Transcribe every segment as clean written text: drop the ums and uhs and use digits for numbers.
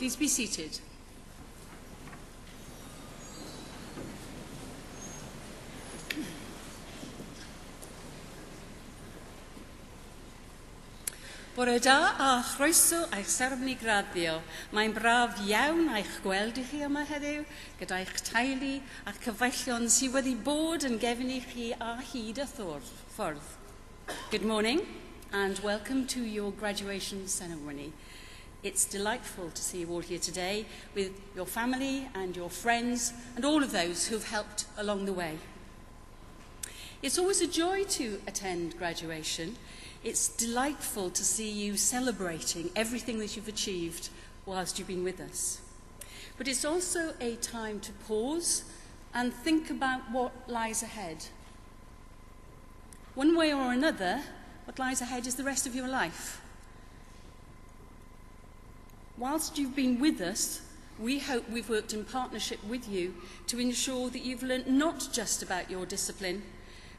Please be seated. Bore da a chroeso a'ch sermoni graddio. Mae'n braf iawn a'ch gweld i chi yma heddiw, gyda'ch teulu a'ch cyfeillion sydd wedi bod yn gefn i chi a hyd y ffordd. Good morning and welcome to your graduation ceremony. It's delightful to see you all here today with your family and your friends and all of those who have helped along the way. It's always a joy to attend graduation. It's delightful to see you celebrating everything that you've achieved whilst you've been with us. But it's also a time to pause and think about what lies ahead. One way or another, what lies ahead is the rest of your life. Whilst you've been with us, we hope we've worked in partnership with you to ensure that you've learnt not just about your discipline,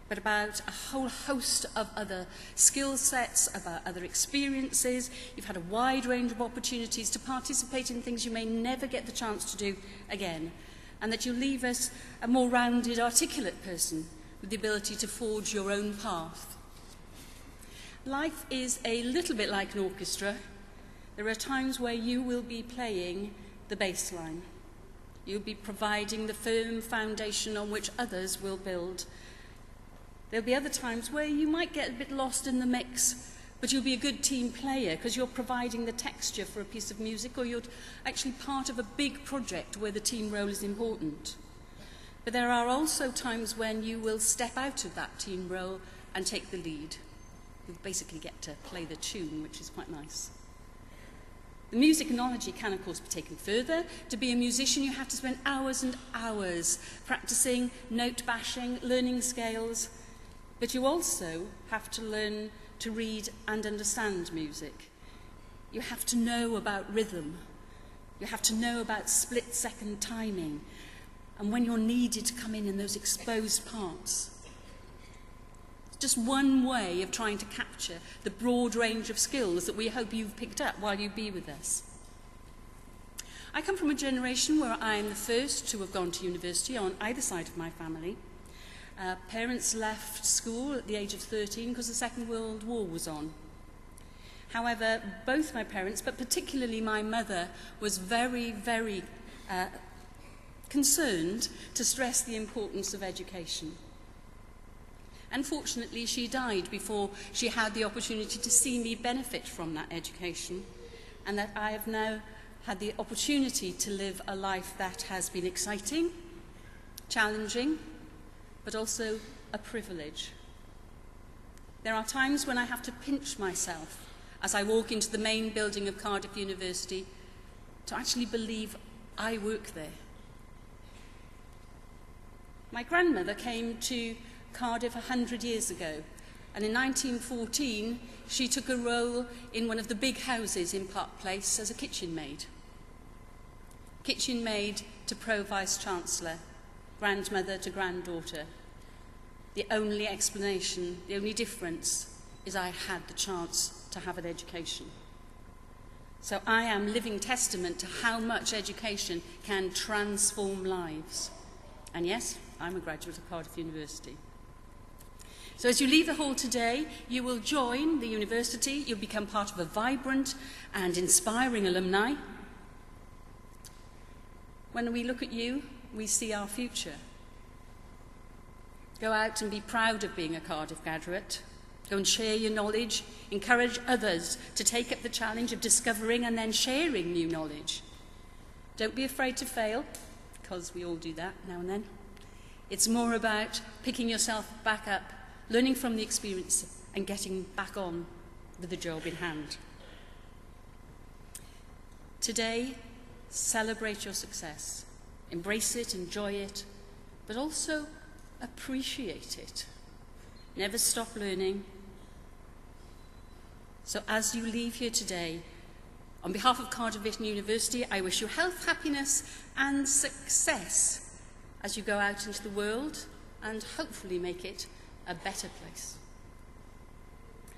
but about a whole host of other skill sets, about other experiences. You've had a wide range of opportunities to participate in things you may never get the chance to do again, and that you leave us a more rounded, articulate person with the ability to forge your own path. Life is a little bit like an orchestra. There are times where you will be playing the bass line. You'll be providing the firm foundation on which others will build. There'll be other times where you might get a bit lost in the mix, but you'll be a good team player because you're providing the texture for a piece of music, or you're actually part of a big project where the team role is important. But there are also times when you will step out of that team role and take the lead. You'll basically get to play the tune, which is quite nice. The music analogy can, of course, be taken further. To be a musician, you have to spend hours and hours practicing note bashing, learning scales. But you also have to learn to read and understand music. You have to know about rhythm. You have to know about split-second timing and when you're needed to come in those exposed parts. It's just one way of trying to capture the broad range of skills that we hope you've picked up while you be with us. I come from a generation where I am the first to have gone to university on either side of my family. Parents left school at the age of 13 because the Second World War was on. However, both my parents, but particularly my mother, was very, very concerned to stress the importance of education. Unfortunately, she died before she had the opportunity to see me benefit from that education, and that I have now had the opportunity to live a life that has been exciting, challenging, but also a privilege. There are times when I have to pinch myself as I walk into the main building of Cardiff University to actually believe I work there. My grandmother came to Cardiff 100 years ago, and in 1914 she took a role in one of the big houses in Park Place as a kitchen maid. Kitchen maid to Pro-Vice-Chancellor, grandmother to granddaughter. The only explanation, the only difference, is I had the chance to have an education. So I am living testament to how much education can transform lives. And yes, I'm a graduate of Cardiff University. So as you leave the hall today, you will join the university, you'll become part of a vibrant and inspiring alumni. When we look at you, we see our future. Go out and be proud of being a Cardiff graduate. Go and share your knowledge. Encourage others to take up the challenge of discovering and then sharing new knowledge. Don't be afraid to fail, because we all do that now and then. It's more about picking yourself back up, learning from the experience, and getting back on with the job in hand. Today, celebrate your success. Embrace it, enjoy it, but also appreciate it. Never stop learning. So as you leave here today, on behalf of Cardiff University, I wish you health, happiness and success as you go out into the world and hopefully make it a better place.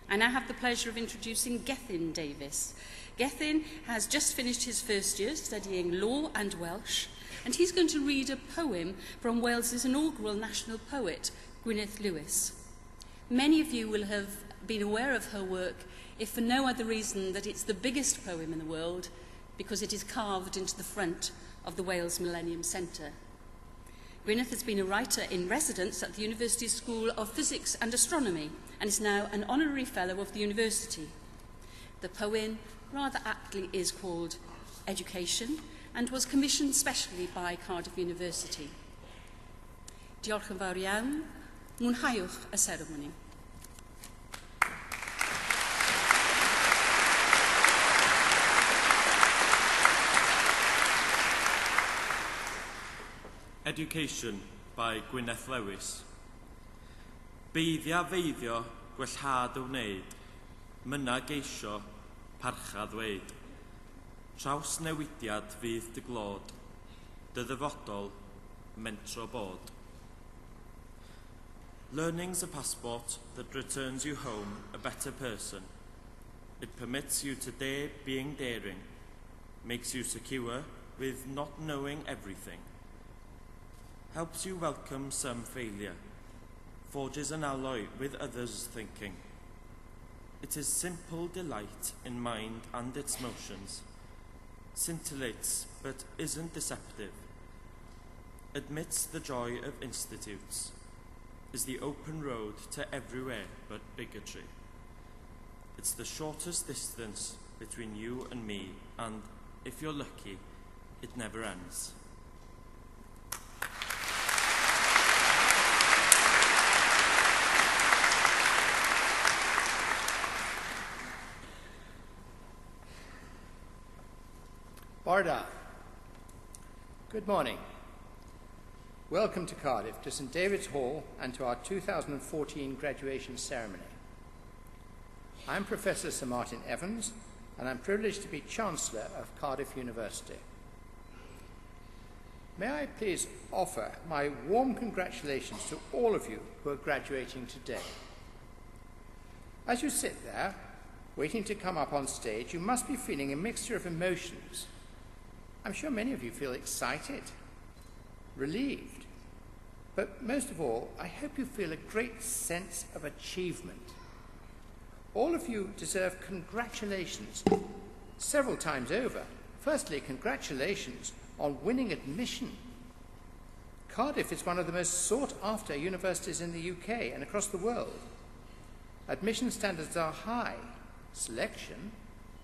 I now have the pleasure of introducing Gethin Davis. Gethin has just finished his first year studying law and Welsh, and he's going to read a poem from Wales's inaugural national poet, Gwyneth Lewis. Many of you will have been aware of her work, if for no other reason that it's the biggest poem in the world, because it is carved into the front of the Wales Millennium Centre. Gwyneth has been a writer in residence at the University School of Physics and Astronomy and is now an honorary fellow of the university. The poem, rather aptly, is called Education and was commissioned specially by Cardiff University. Diolch yn fawr iawn. Mwynhauwch y seremoni. Education by Gwyneth Lewis. Beiddia feiddio gwellhad y wneud, myna geisio parcha ddweud. Traws newidiad fydd dy glod, dy ddyfodol mentro bod. Learning's a passport that returns you home a better person. It permits you to dare being daring, makes you secure with not knowing everything, helps you welcome some failure, forges an alloy with others' thinking. It is simple delight in mind and its motions, scintillates but isn't deceptive, admits the joy of institutes, is the open road to everywhere but bigotry. It's the shortest distance between you and me, and if you're lucky, it never ends. Barda. Good morning. Welcome to Cardiff, to St David's Hall, and to our 2014 graduation ceremony. I'm Professor Sir Martin Evans, and I'm privileged to be Chancellor of Cardiff University. May I please offer my warm congratulations to all of you who are graduating today. As you sit there, waiting to come up on stage, you must be feeling a mixture of emotions. I'm sure many of you feel excited, relieved, but most of all, I hope you feel a great sense of achievement. All of you deserve congratulations several times over. Firstly, congratulations on winning admission. Cardiff is one of the most sought-after universities in the UK and across the world. Admission standards are high. Selection,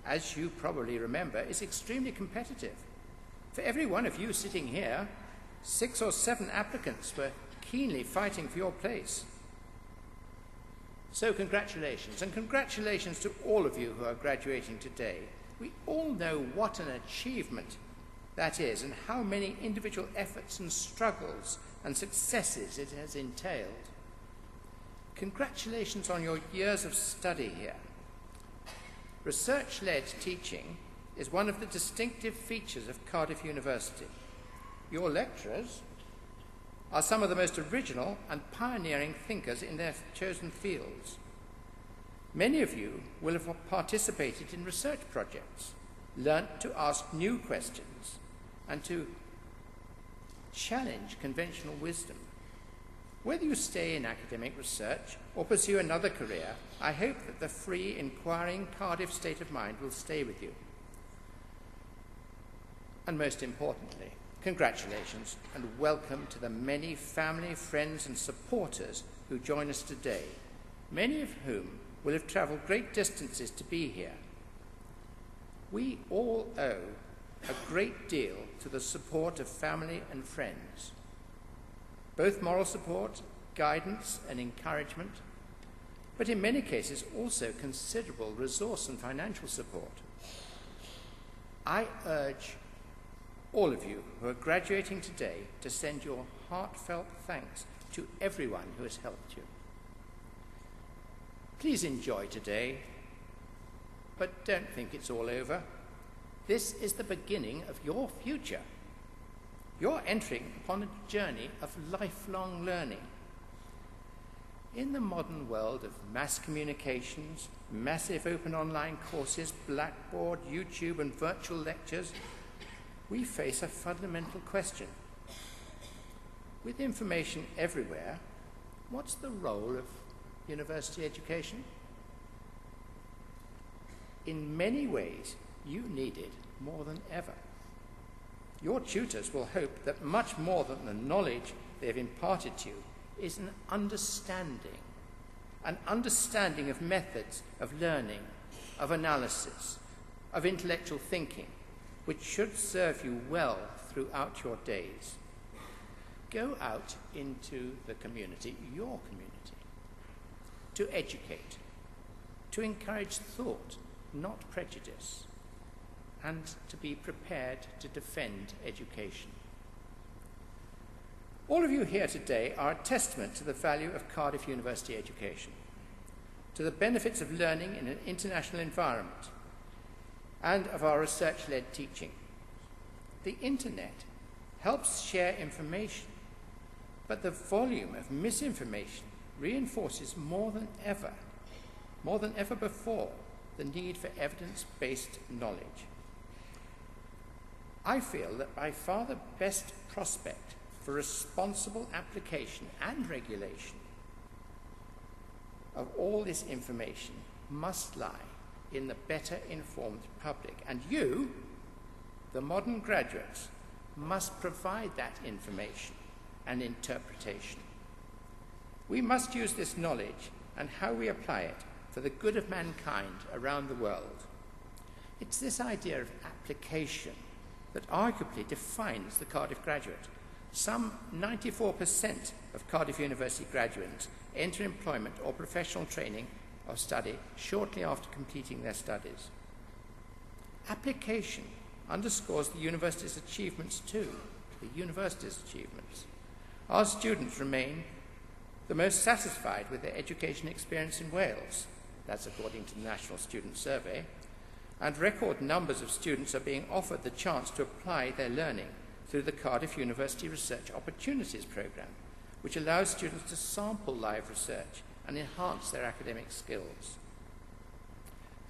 as you probably remember, is extremely competitive. For every one of you sitting here, 6 or 7 applicants were keenly fighting for your place. So congratulations, and congratulations to all of you who are graduating today. We all know what an achievement that is and how many individual efforts and struggles and successes it has entailed. Congratulations on your years of study here. Research-led teaching is one of the distinctive features of Cardiff University. Your lecturers are some of the most original and pioneering thinkers in their chosen fields. Many of you will have participated in research projects, learnt to ask new questions, and to challenge conventional wisdom. Whether you stay in academic research or pursue another career, I hope that the free, inquiring Cardiff state of mind will stay with you. And most importantly, congratulations and welcome to the many family, friends and supporters who join us today, many of whom will have travelled great distances to be here. We all owe a great deal to the support of family and friends, both moral support, guidance and encouragement, but in many cases also considerable resource and financial support. I urge all of you who are graduating today to send your heartfelt thanks to everyone who has helped you. Please enjoy today, but don't think it's all over. This is the beginning of your future. You're entering upon a journey of lifelong learning. In the modern world of mass communications, massive open online courses, Blackboard, YouTube, and virtual lectures, we face a fundamental question. With information everywhere, what's the role of university education? In many ways, you need it more than ever. Your tutors will hope that much more than the knowledge they've imparted to you is an understanding of methods of learning, of analysis, of intellectual thinking, which should serve you well throughout your days. Go out into the community, your community, to educate, to encourage thought, not prejudice, and to be prepared to defend education. All of you here today are a testament to the value of Cardiff University education, to the benefits of learning in an international environment, and of our research-led teaching. The internet helps share information, but the volume of misinformation reinforces more than ever before, the need for evidence-based knowledge. I feel that by far the best prospect for responsible application and regulation of all this information must lie in the better informed public. And you, the modern graduates, must provide that information and interpretation. We must use this knowledge and how we apply it for the good of mankind around the world. It's this idea of application that arguably defines the Cardiff graduate. Some 94% of Cardiff University graduates enter employment or professional training or study shortly after completing their studies. Application underscores the university's achievements too, Our students remain the most satisfied with their education experience in Wales. That's according to the National Student Survey. And record numbers of students are being offered the chance to apply their learning through the Cardiff University Research Opportunities Programme, which allows students to sample live research and enhance their academic skills.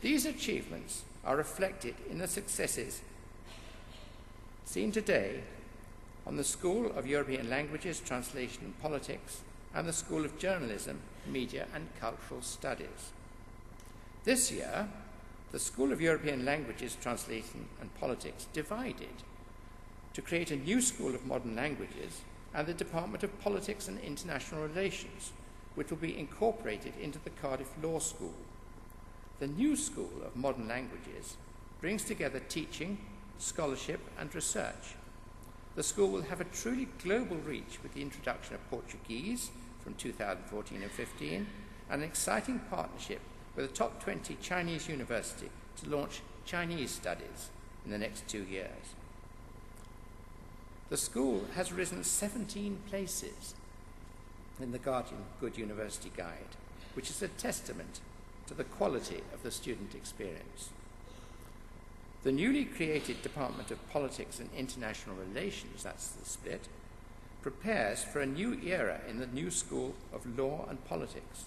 These achievements are reflected in the successes seen today on the School of European Languages, Translation and Politics and the School of Journalism, Media and Cultural Studies. This year, the School of European Languages, Translation and Politics divided to create a new School of Modern Languages and the Department of Politics and International Relations, which will be incorporated into the Cardiff Law School. The new School of Modern Languages brings together teaching, scholarship and research. The school will have a truly global reach with the introduction of Portuguese from 2014 and 15 and an exciting partnership with a top 20 Chinese university to launch Chinese studies in the next 2 years. The school has risen 17 places in the Guardian Good University Guide, which is a testament to the quality of the student experience. The newly created Department of Politics and International Relations, that's the split, prepares for a new era in the new School of Law and Politics.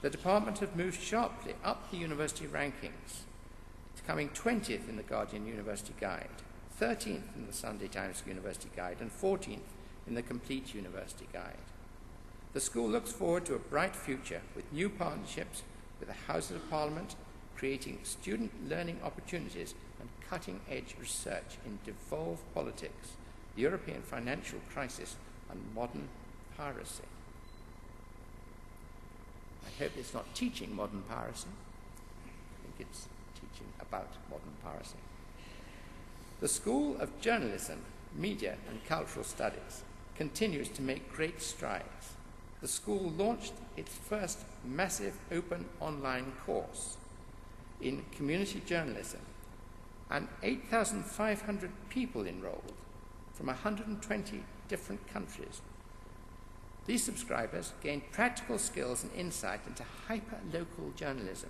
The department have moved sharply up the university rankings, coming 20th in the Guardian University Guide, 13th in the Sunday Times University Guide, and 14th in the Complete University Guide. The school looks forward to a bright future with new partnerships with the Houses of Parliament, creating student learning opportunities and cutting-edge research in devolved politics, the European financial crisis, and modern piracy. I hope it's not teaching modern piracy. I think it's teaching about modern piracy. The School of Journalism, Media and Cultural Studies continues to make great strides. The school launched its first massive open online course in community journalism, and 8,500 people enrolled from 120 different countries. These subscribers gained practical skills and insight into hyper-local journalism,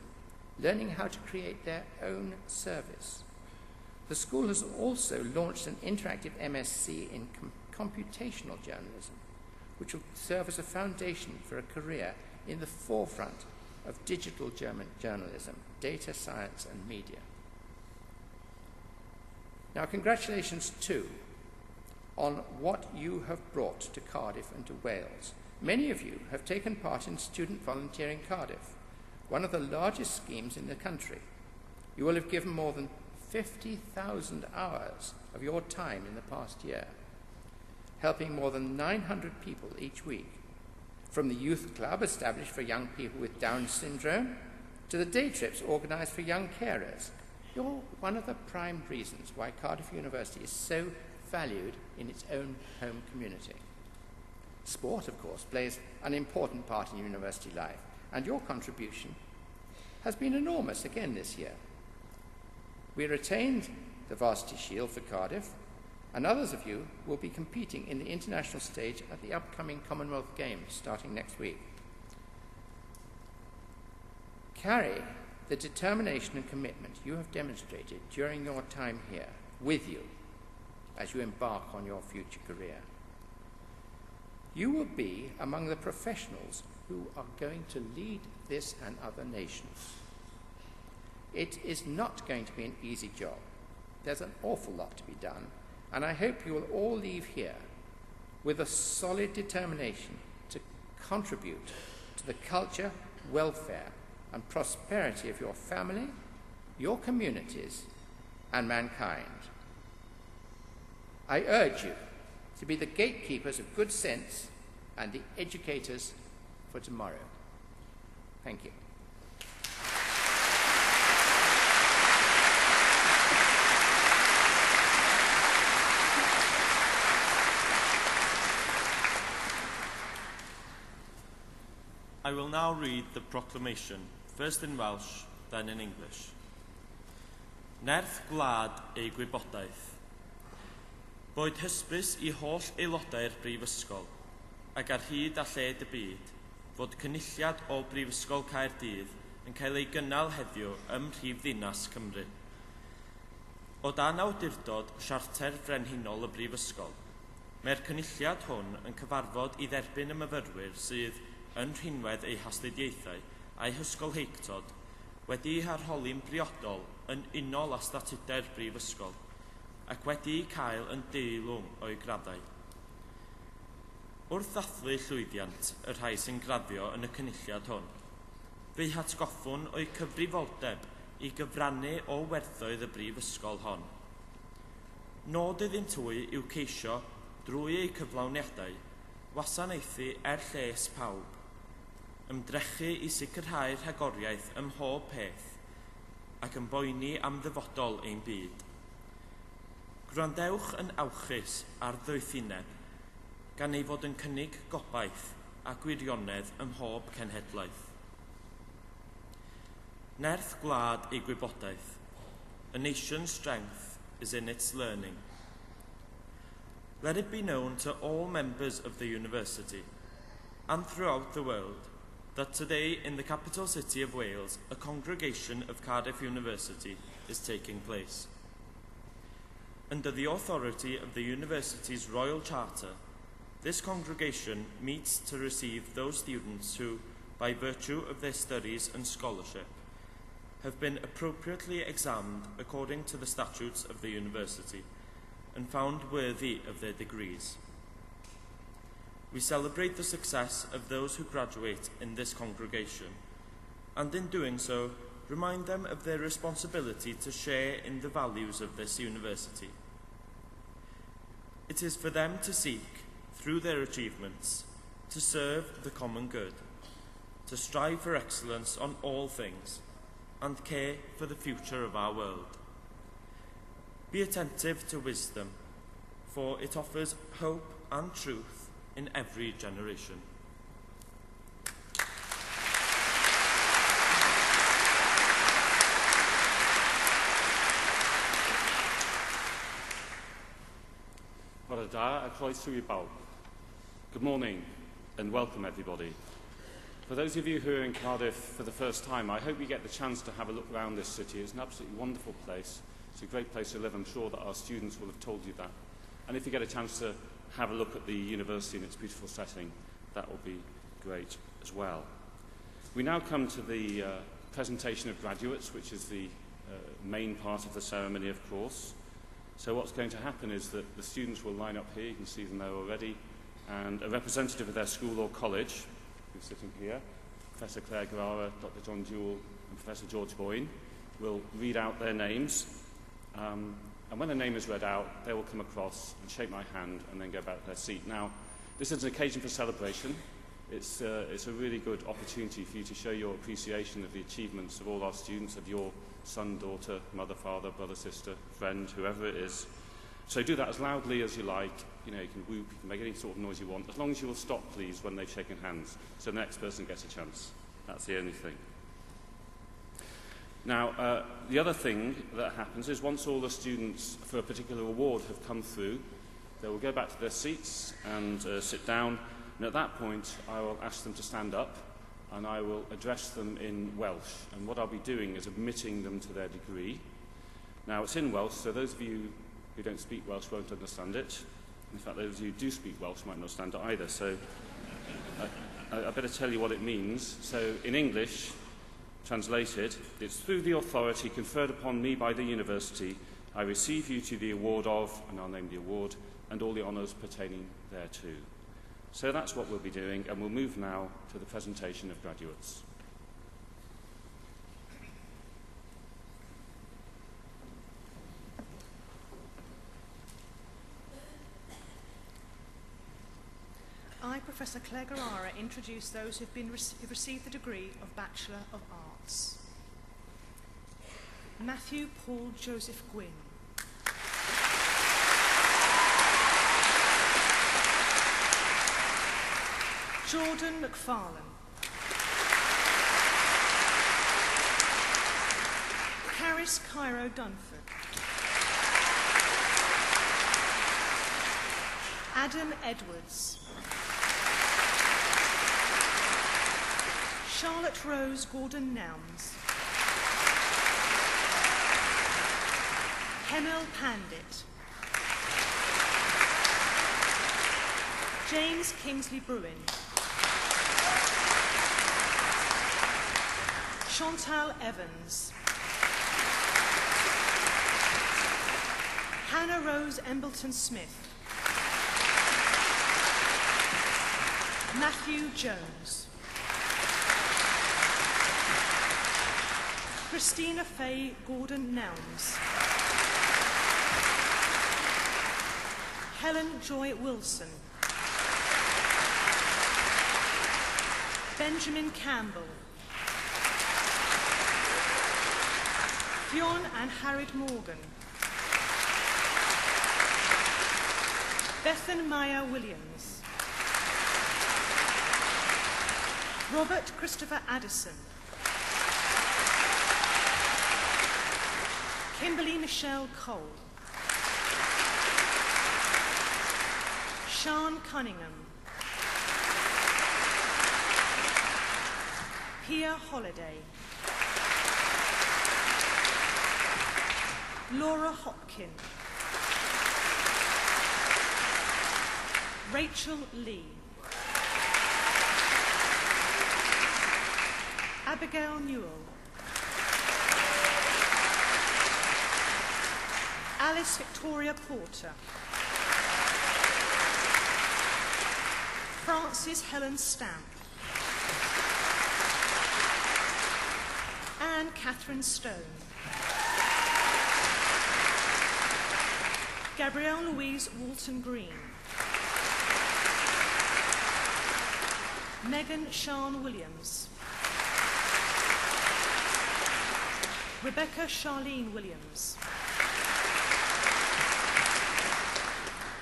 learning how to create their own service. The school has also launched an interactive MSc in computational journalism, which will serve as a foundation for a career in the forefront of digital German journalism, data science and media. Now, congratulations too on what you have brought to Cardiff and to Wales. Many of you have taken part in Student Volunteering Cardiff, one of the largest schemes in the country. You will have given more than 50,000 hours of your time in the past year, helping more than 900 people each week, from the youth club established for young people with Down syndrome to the day trips organised for young carers. You're one of the prime reasons why Cardiff University is so valued in its own home community. Sport, of course, plays an important part in university life, and your contribution has been enormous again this year. We retained the Varsity Shield for Cardiff, and others of you will be competing in the international stage at the upcoming Commonwealth Games starting next week. Carry the determination and commitment you have demonstrated during your time here with you as you embark on your future career. You will be among the professionals who are going to lead this and other nations. It is not going to be an easy job. There's an awful lot to be done, and I hope you will all leave here with a solid determination to contribute to the culture, welfare, and prosperity of your family, your communities, and mankind. I urge you to be the gatekeepers of good sense and the educators for tomorrow. Thank you. I will now read the proclamation, first in Welsh, then in English. Nerth gwlad ei gwybodaeth. Boed hysbys I holl aelodau'r Brifysgol, ac ar hyd a lled y byd, fod cynulliad o Brifysgol Caerdydd yn cael ei gynnal heddiw ym Mhrifddinas Cymru. O dan awdurdod Siarter Frenhinol y Brifysgol, mae'r cynulliad hwn yn cyfarfod I dderbyn y myfyrwyr sydd yn rhinwedd eu hastudiaethau a'i hysgolheictod wedi harholi'n briodol yn unol â statudau'r Brifysgol ac wedi cael yn deilwng o'i graddau. Wrth ddathlu llwyddiant y rhai sy'n graddio yn y cynulliad hwn, fe'i hatgoffwn o'i cyfrifoldeb I gyfrannu o werthoedd y Brifysgol hon. Nod iddynt twy yw ceisio, drwy eu cyflawniadau, wasanaethu lles pawb, ymdrechu I sicrhau'r rhagoriaeth ym mhob peth, ac yn boeni am ddyfodol ein byd. Gwrandewch yn awchus ar ddoethineb, gan ei fod yn cynnig gobaith a gwirionedd ym mhob cenhedlaeth. Nerth gwlad ei gwybodaeth. A nation's strength is in its learning. Let it be known to all members of the university and throughout the world that today in the capital city of Wales, a congregation of Cardiff University is taking place. Under the authority of the university's Royal Charter, this congregation meets to receive those students who, by virtue of their studies and scholarship, have been appropriately examined according to the statutes of the university and found worthy of their degrees. We celebrate the success of those who graduate in this congregation, and in doing so, remind them of their responsibility to share in the values of this university. It is for them to seek, through their achievements, to serve the common good, to strive for excellence on all things, and care for the future of our world. Be attentive to wisdom, for it offers hope and truth in every generation. Bore da a croeso I bawb. Good morning and welcome everybody. For those of you who are in Cardiff for the first time, I hope you get the chance to have a look around this city. It's an absolutely wonderful place. It's a great place to live. I'm sure that our students will have told you that. And if you get a chance to have a look at the university in its beautiful setting, that will be great as well. We now come to the presentation of graduates, which is the main part of the ceremony, of course. So what's going to happen is that the students will line up here, you can see them there already, and a representative of their school or college, who's sitting here, Professor Claire Guerrara, Dr. John Jewell, and Professor George Boyne, will read out their names. And when the name is read out, they will come across and shake my hand and then go back to their seat. Now, this is an occasion for celebration. It's a really good opportunity for you to show your appreciation of the achievements of all our students, of your son, daughter, mother, father, brother, sister, friend, whoever it is. So do that as loudly as you like. You know, you can whoop, you can make any sort of noise you want, as long as you will stop, please, when they've shaken hands, so the next person gets a chance. That's the only thing. Now, the other thing that happens is once all the students for a particular award have come through, they will go back to their seats and sit down, and at that point I will ask them to stand up and I will address them in Welsh, and what I'll be doing is admitting them to their degree. Now, it's in Welsh, so those of you who don't speak Welsh won't understand it. In fact, those of you who do speak Welsh might not understand it either, so I better tell you what it means. So, in English, translated, it's through the authority conferred upon me by the university, I receive you to the award of, and I'll name the award, and all the honours pertaining thereto. So that's what we'll be doing, and we'll move now to the presentation of graduates. I, Professor Claire Guerrara, introduce those who've received the degree of Bachelor of Arts. Matthew Paul Joseph Gwynn. Jordan McFarlane. Caris Cairo Dunford. Adam Edwards. Charlotte Rose Gordon Nelms. Hemel Pandit. James Kingsley Bruin. Chantal Evans. Hannah Rose Embleton Smith. Matthew Jones. Christina Faye Gordon Nelms. Helen Joy Wilson. Benjamin Campbell. Fionn and Harriet Morgan. Bethan Maya Williams. Robert Christopher Addison. Kimberly Michelle Cole. Sean Cunningham. Pia Holiday. Laura Hopkin. Rachel Lee. Abigail Newell. Alice Victoria Porter. Frances Helen Stamp. Anne Catherine Stone. Gabrielle Louise Walton Green. Megan Sian Williams. Rebecca Charlene Williams.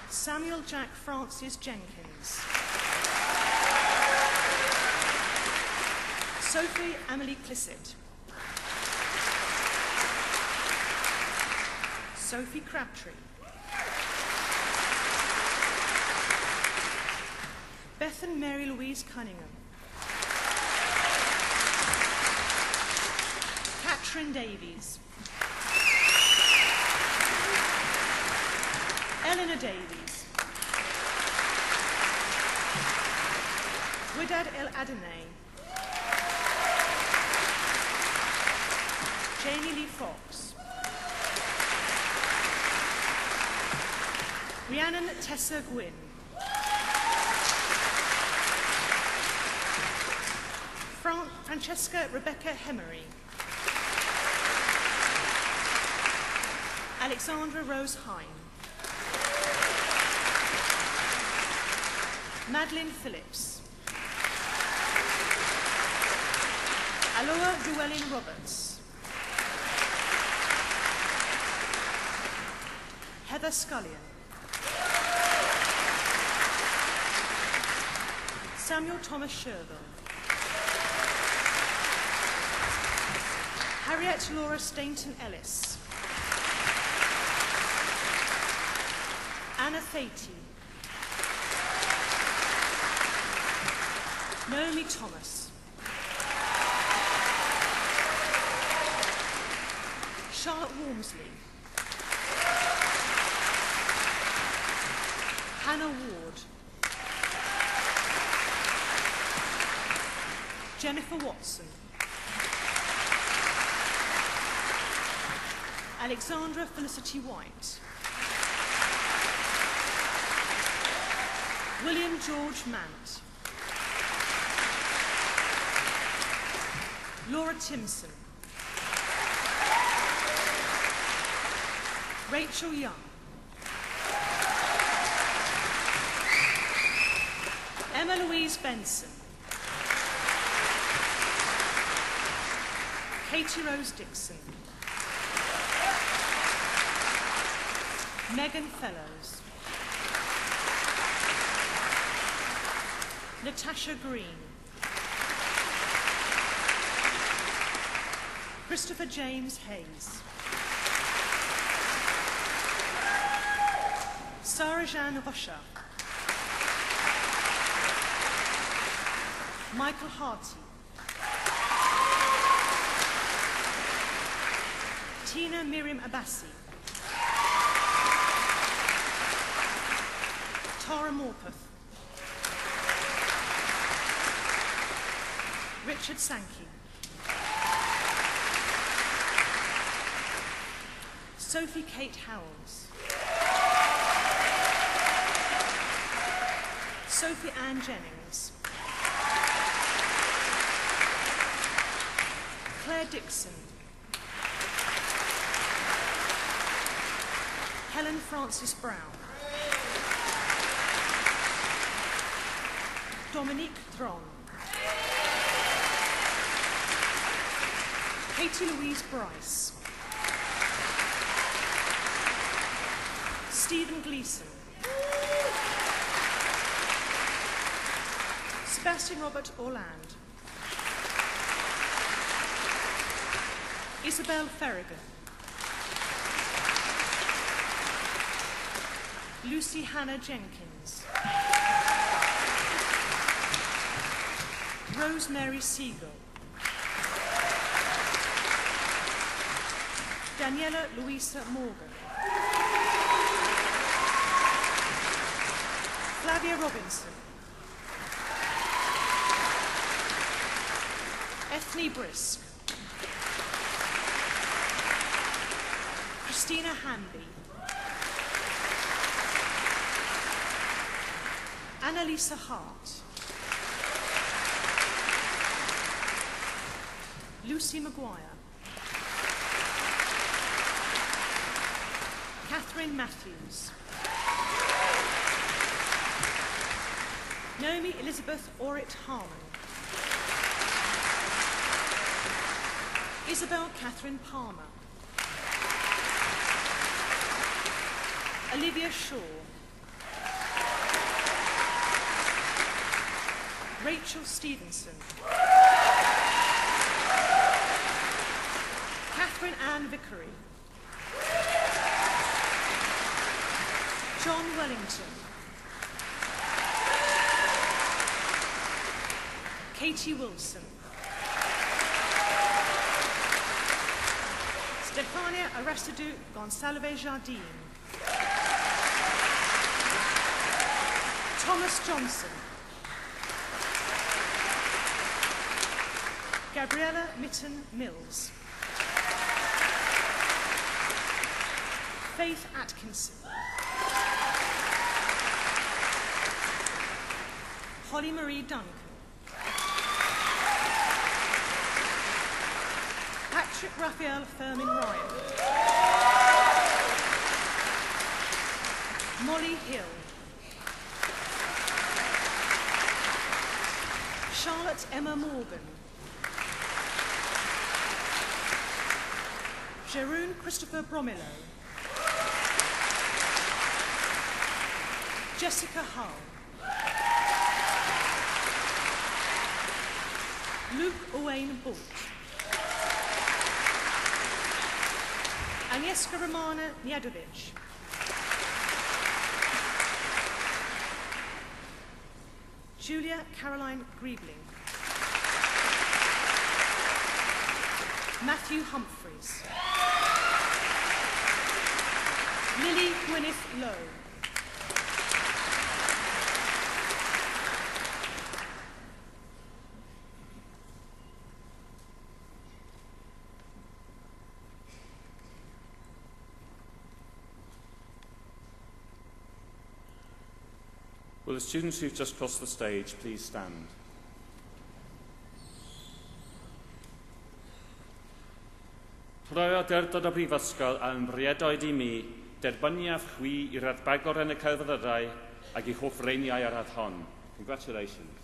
Samuel Jack Francis Jenkins. Sophie Amelie Clisset. Sophie Crabtree. Bethan Mary Louise Cunningham. Catherine Davies. Eleanor Davies. Widad El Adenay. Janie Lee Fox. Rhiannon Tessa Gwynn. Francesca Rebecca Hemery. Alexandra Rose Hine. Madeline Phillips. Aloha Llewellyn Roberts. Heather Scullion. Samuel Thomas Sherville. Harriet Laura Stainton Ellis. Anna Thady. Naomi Thomas. Charlotte Walmsley. Hannah Ward. Jennifer Watson. Alexandra Felicity White. William George Mant. Laura Timson. Rachel Young. Emma Louise Benson. Katie Rose Dixon. Megan Fellows. Natasha Green. Christopher James Hayes. Sarah Jeanne Rocha. Michael Harty. Tina Miriam Abassi. Tara Morpeth. Richard Sankey. Sophie Kate Howells. Sophie Ann Jennings. Claire Dixon. Helen Francis Brown. Dominique Thron. Katie Louise Bryce. Stephen Gleeson. Sebastian Robert Orland. Isabel Ferrigan. Lucy Hannah Jenkins. Rosemary Siegel. Daniela Louisa Morgan. Flavia Robinson. Ethne Brisk. Christina Hanby. Annalisa Hart. Lucy Maguire. Catherine Matthews. Naomi Elizabeth Orrit Harmon. Isabel Catherine Palmer. Olivia Shaw. Rachel Stevenson. Catherine Ann Vickery. John Wellington. Katie Wilson. Stefania Aristidou Gonsalve Jardine. Thomas Johnson. Gabriella Mitten Mills. Faith Atkinson. Holly Marie Duncan. Patrick Raphael Firmin Ryan. Molly Hill. Charlotte Emma Morgan. Jeroen Christopher Bromillo. Jessica Hull. Luke Owain Bolt. Agnieszka Romana Niadovic. Julia Caroline Griebling. Matthew Humphreys. Lily Gwyneth Lowe. Will the students who've just crossed the stage please stand? Rwy'r awdurdod o brifysgol yn briedoedd I mi derbyniaf chwi i'r adbagor yn y celfyddydau ac I hoff reiniau ar hon. Congratulations.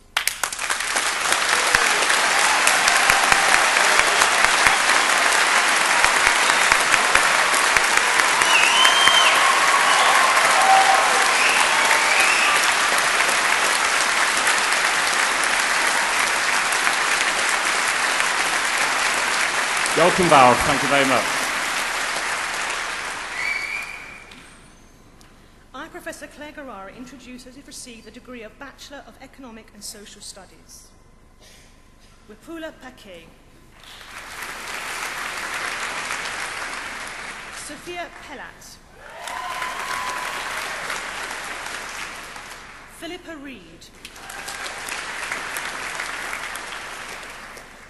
Welcome, Val. Thank you very much. I, Professor Claire Guerrara, introduce those who've received the degree of Bachelor of Economic and Social Studies. Wipula Paquet. Sophia Pellat. Philippa Reed.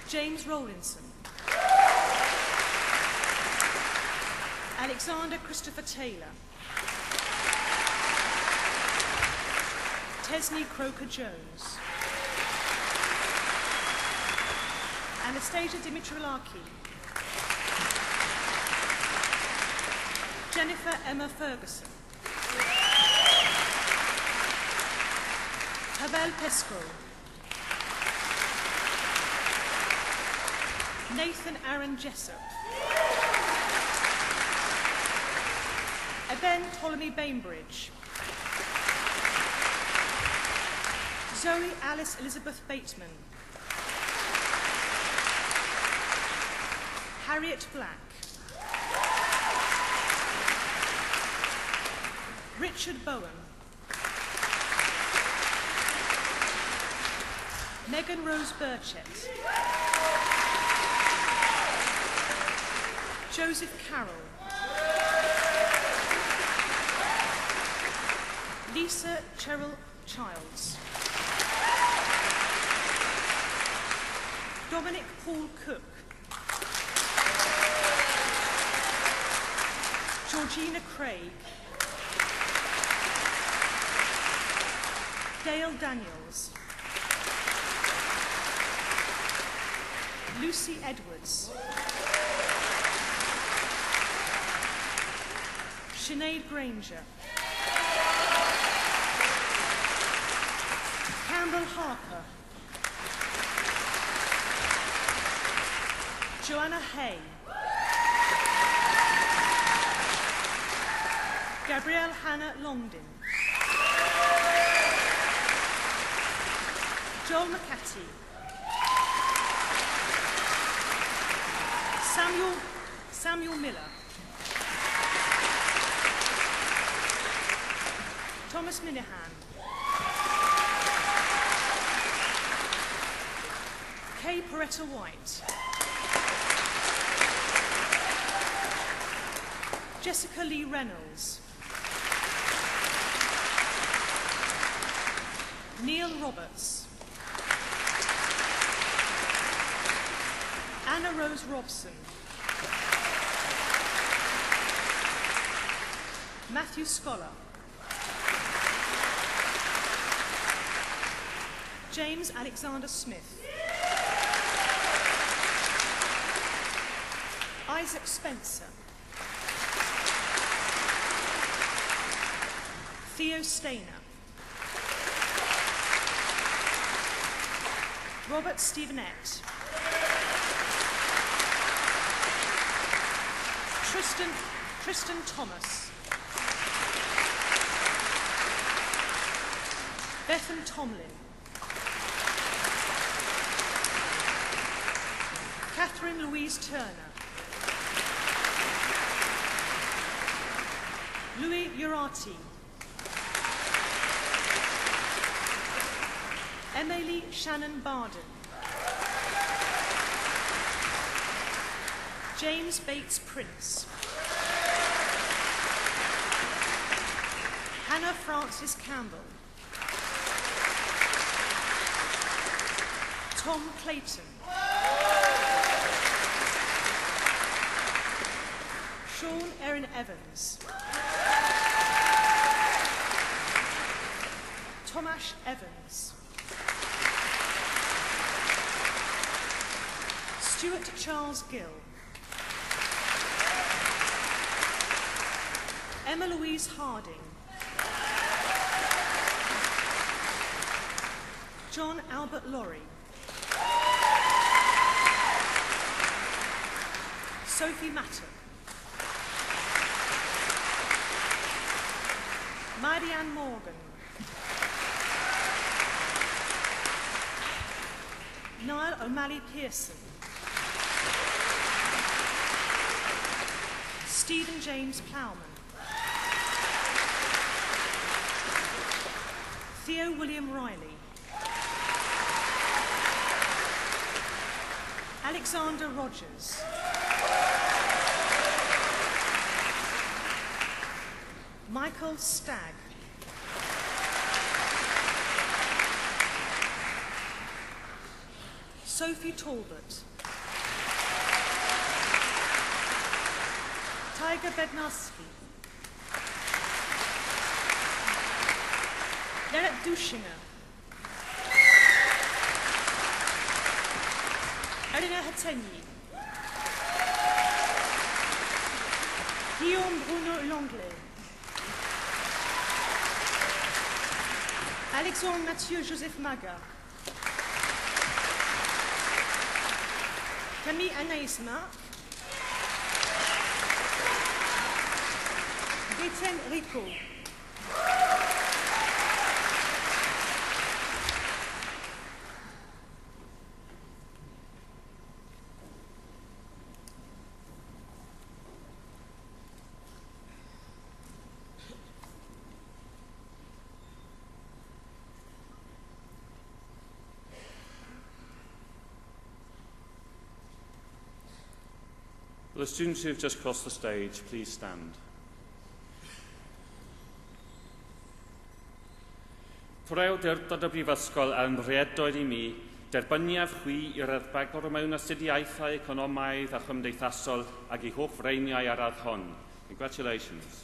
James Rowlinson. Alexander Christopher Taylor. Tesney Croker-Jones. Anastasia Dimitriolaki. Jennifer Emma Ferguson. Pavel Pesco. Nathan Aaron Jessup. Ben Ptolemy Bainbridge. Zoe Alice Elizabeth Bateman. Harriet Black. Richard Bowen. Megan Rose Burchett. Joseph Carroll. Lisa Cheryl Childs. Dominic Paul Cook. Georgina Craig. Dale Daniels. Lucy Edwards. Sinead Granger. Campbell Harper. Joanna Hay. Gabrielle Hannah Longdon. Joel McCarthy. Samuel Miller. Thomas Minahan. Kay Poretta White. Jessica Lee Reynolds. Neil Roberts. Anna Rose Robson. Matthew Scholar. James Alexander Smith. Isaac Spencer. Theo Stainer. Robert Stevenette. Tristan Thomas. Bethan Tomlin. Catherine Louise Turner. Louis Urati. Emily Shannon Barden. James Bates Prince. Hannah Francis Campbell. Tom Clayton. Sean Erin Evans. Tomash Evans. Stuart Charles Gill. Emma Louise Harding. John Albert Lorry. Sophie Matter. Marianne Morgan. Niall O'Malley Pearson. Stephen James Plowman. Theo William Riley. Alexander Rogers. Michael Stagg. Sophie Talbot. Tiger Bednarski. Derek Dushinger. Elena Hatenyi. Guillaume Bruno Langlais. Alexandre Mathieu Joseph Maga. Camille Anaïs Marc. Étienne Rico. Will the students who have just crossed the stage please stand? Pwrewdurdod y Brifysgol yn rhedoedd I mi, derbyniaf chwi i'r erbagor mewn astudiaethau economaidd a chymdeithasol ac I hoff reiniau ar radd hon. Congratulations.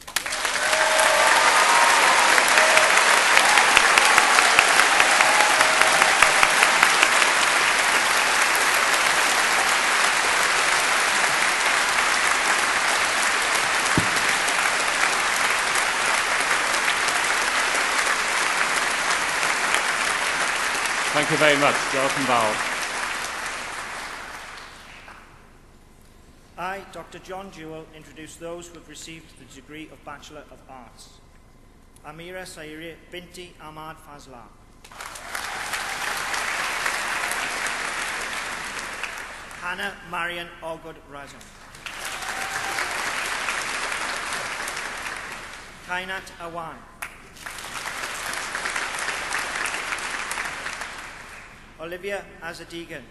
Thank you very much. Diolch yn fawr. I, Dr. John Jewell, introduce those who have received the degree of Bachelor of Arts. Amira Sairi Binti Ahmad Fazla. Hannah Marian Ogod Razon. Kainat Awan. Olivia Azadigan.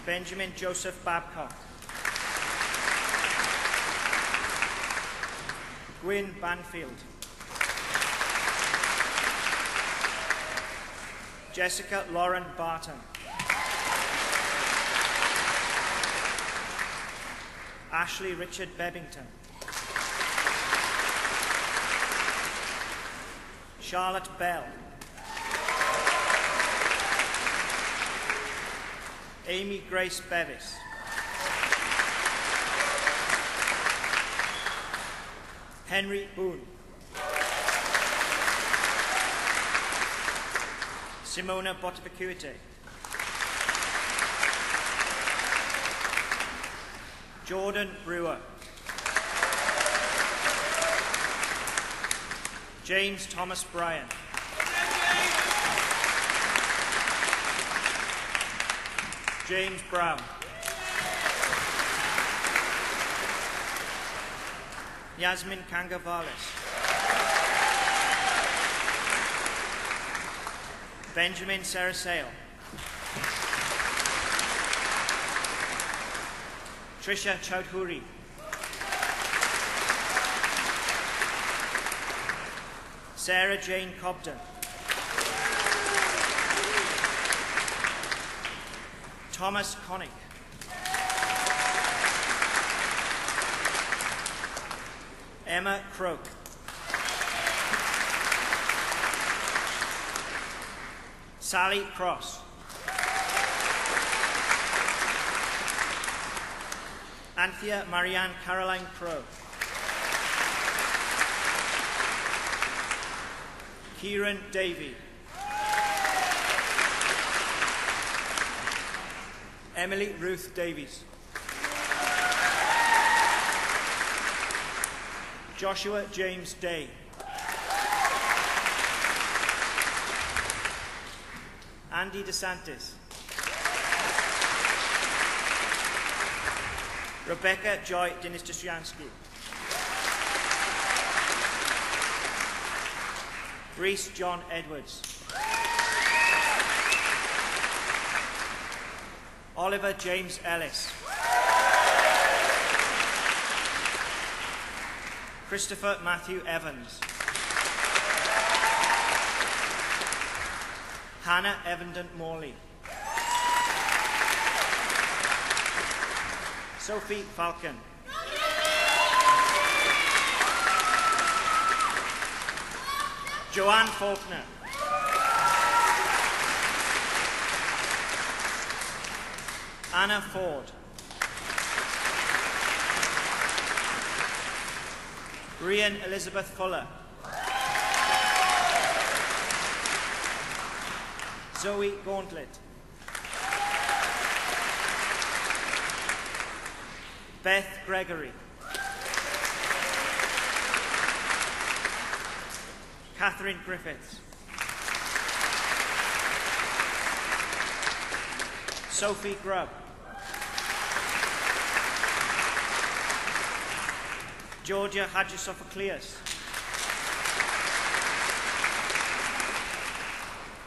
Benjamin Joseph Babcock. Gwyn Banfield. Jessica Lauren Barton. Ashley Richard Bebbington. Charlotte Bell. Amy Grace Bevis. Henry Boone. Simona Botabacuite. Jordan Brewer. James Thomas Bryan. James Brown. Yasmin Kangavalis. Benjamin Sarasale. Trisha Chowdhury. Sarah Jane Cobden. Thomas Connick. Emma Croak. Sally Cross. Anthea Marianne Caroline Crow. Kieran Davey. Emily Ruth Davies. Joshua James Day. Andy DeSantis. Rebecca Joy Dinistryansky. Reese John Edwards. Oliver James Ellis. Christopher Matthew Evans. Hannah Evenden Morley. Sophie Falcon. Joanne Faulkner. Anna Ford. Brian Elizabeth Fuller. Zoe Gauntlet. Beth Gregory. Catherine Griffiths. Sophie Grubb. Georgia Hadjisophocleous.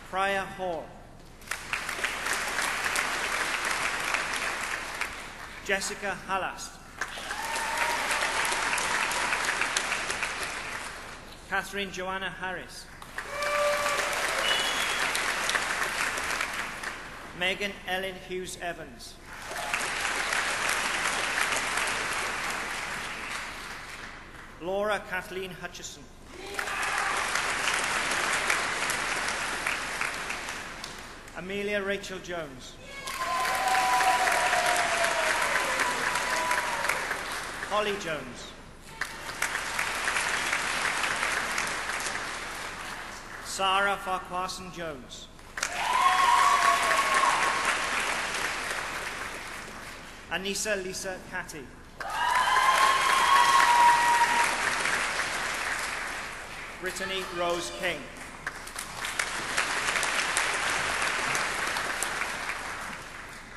Priya Hall. Jessica Hallast. Catherine Joanna Harris. Megan Ellen Hughes Evans. Laura Kathleen Hutchison. Amelia Rachel Jones. Holly Jones. Sarah Farquharson Jones. Anissa Lisa Catty. Brittany Rose King.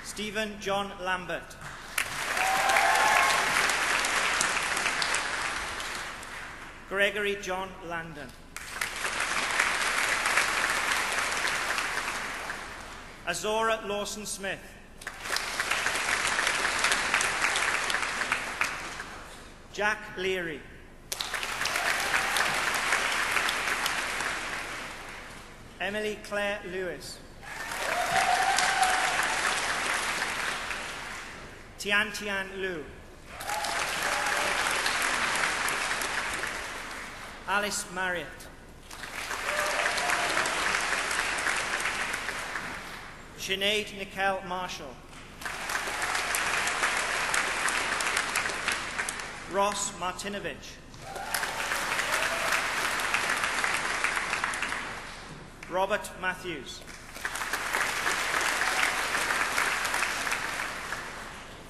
Stephen John Lambert. Gregory John Landon. Azora Lawson Smith. Jack Leary. Emily Claire Lewis. Tian Tian Liu. Alice Marriott. Sinead Nicole Marshall. Ross Martinovich. Robert Matthews.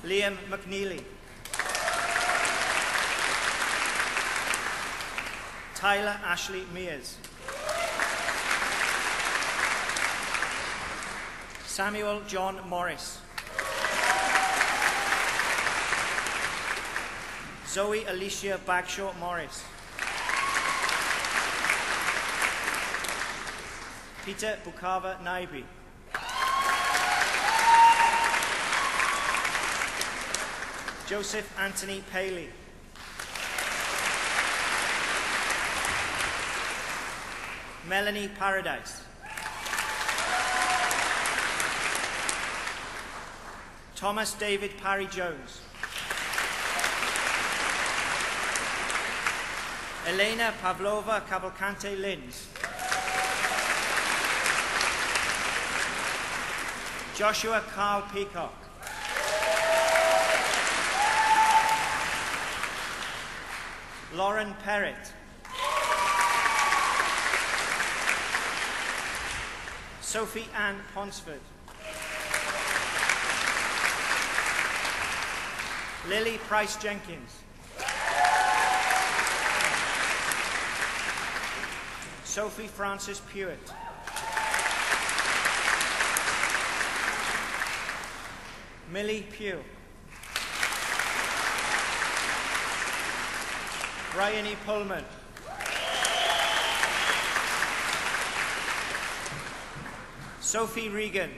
Liam McNeely. Tyler Ashley Mears. Samuel John Morris. Zoe Alicia Bagshaw Morris. Peter Bukava Naibi. Joseph Anthony Paley. Melanie Paradise. Thomas David Parry Jones. Elena Pavlova Cavalcante Linz. Joshua Carl Peacock. Lauren Perrett. Sophie Ann Ponsford. Lily Price Jenkins. Sophie Frances Pewitt. Millie Pugh. Bryony Pullman. Sophie Regan.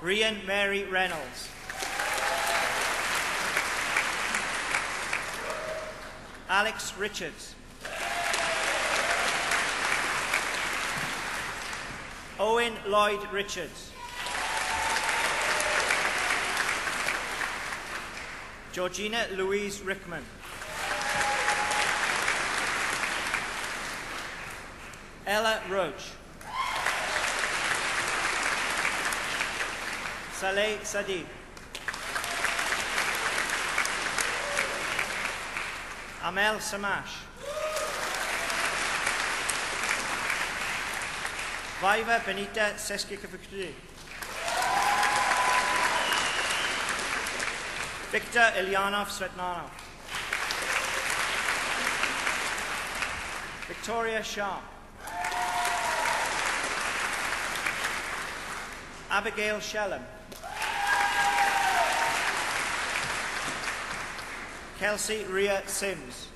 Rian Mary Reynolds. Alex Richards. Owen Lloyd Richards. Georgina Louise Rickman. Ella Roach. Saleh Sadiq. Amel Samash. Viva Benita Seskikavukri. Victor Ilyanov Svetnanov. Victoria Shah. Abigail Shellham. Kelsey Rhea Sims.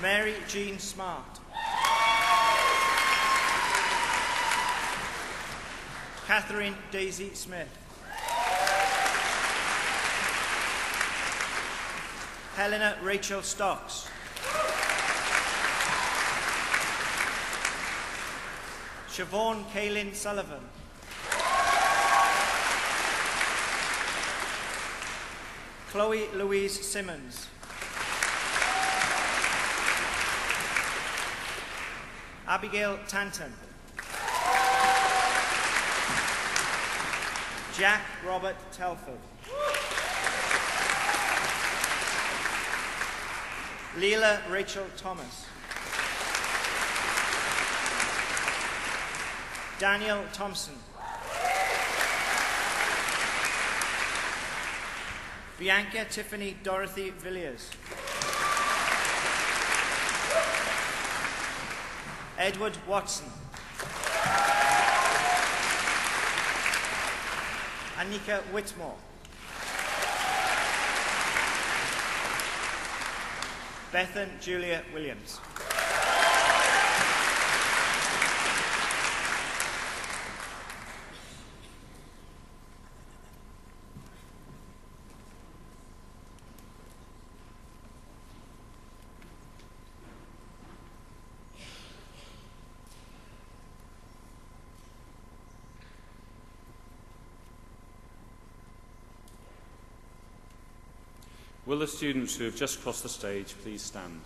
Mary Jean Smart. Catherine Daisy Smith. Helena Rachel Stocks. Siobhan Kaylin Sullivan. Chloe Louise Simmons. Abigail Tanton. Jack Robert Telford. Leela Rachel Thomas. Daniel Thompson. Bianca Tiffany Dorothy Villiers. Edward Watson. Anika Whitmore. Bethan Julia Williams. Will the students who have just crossed the stage please stand?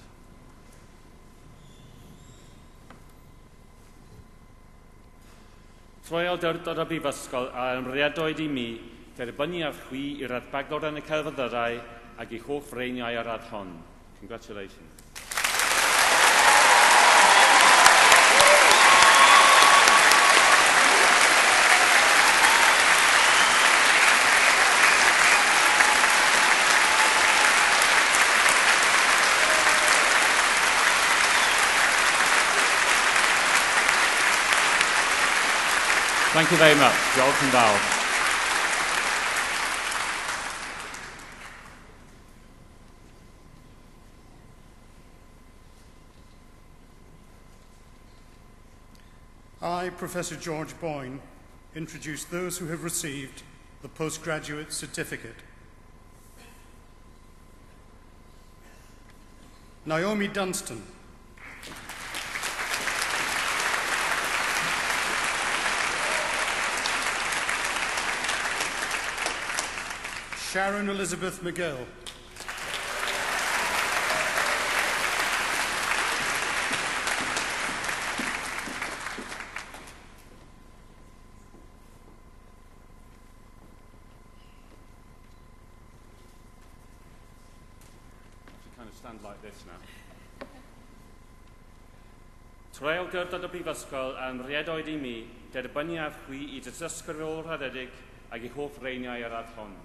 Troi awdurdod o brifysgol a ymryddiadwyd i mi derbynnu ar chwi i radbagwr yn y celfyddydau ac I hoff reiniau ar rad hon. Congratulations. Thank you very much. Diolch yn fawr. I, Professor George Boyne, introduce those who have received the postgraduate certificate. Naomi Dunstan. Sharon Elizabeth McGill. Stand like this now. Troi awdurdod o brifysgol a ymryddiadwyd I mi derbynnu ar chwi I dysysgrifol rhededig ac I hoff reiniau ar rad hon.